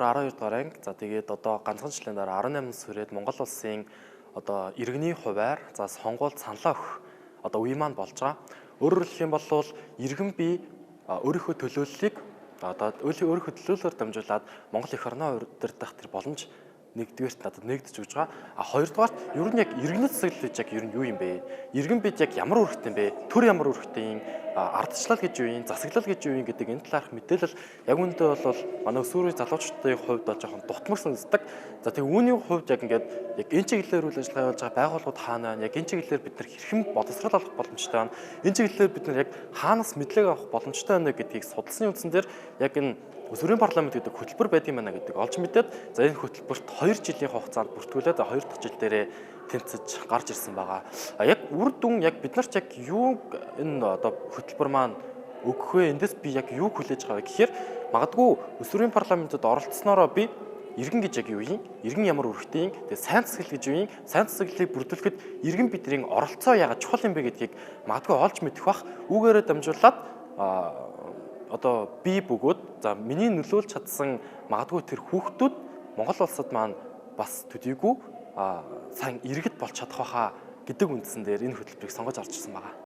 12 дугаар анги. За тэгээд одоо ганцхан жилийн дараа 18 сүрээд Монгол улсын одоо иргэний хуваар за сонгуульд саналаа өгөх одоо үе маань болж байгаа. Өөрөөр хэлэх юм бол иргэн бие өөрийнхөө төлөөллийг одоо өөрийнхөө төлөөллөөр дамжуулаад Монгол эх орноо удирдах тэр боломж нэгдүгээрт надад нэгдэж өгч байгаа. А хоёрдугаарт ер нь яг иргэний засаглал гэж яг ер нь юу юм бэ? Иргэн бид яг ямар үүрэгтэй юм бэ? Төр ямар үүрэгтэй юм? Ардчлал гэж юу юм? Засаглал гэж юу юм гэдэг энэ талаарх мэдээлэл яг үүндээ бол манай өсвөрийн залуучуудын хувьд бол жоохон дутмаг сонсдог. За тэгээ үүний хувьд яг ингээд яг энэ чиглэлээр үйл ажиллагаа явуулж байгаа байгууллагууд хаана байна? Яг энэ чиглэлээр бид нар хэрхэн боловсрол олох боломжтой байна? Энэ чиглэлээр бид нар яг хаанаас мэдлэг авах боломжтой байна гэдгийг судалсны үндсэн дээр яг энэ өсвөрийн парламент гэдэг хөтөлбөр байдаг юм байна гэдэг олж мэдээд за энэ хөтөлбөрт 2 жилийн хугацаанд бүртгүүлээд 2 дахь жил дээрээ тэнцэж гарч ирсэн байгаа. Яг үр дүн яг бид нарт яг юу энэ одоо хөтөлбөр маань өгөх вэ? Эндээс би яг юу хүлээж байгаа вэ гэхээр магадгүй өсвөрийн парламентод оролцсноороо би иргэн гэж яг юу юм? Иргэн ямар үүрэгтэй юм? Тэгээ сайн засаглал гэж юу юм? Сайн засаглалыг бүрдүүлэхэд иргэн бидний оролцоо яагаад чухал юм бэ гэдгийг магадгүй олж мэдэх бах. Үүгээрээ дамжуулаад одоо би бөгөөд за миний нөлөөлж чадсан магадгүй тэр хүүхдүүд Монгол улсад маань бас төдийгүй сайн иргэд болж чадах байхаа гэдэг үндсэн дээр энэ хөтөлбөрийг сонгож орж ирсэн байгаа.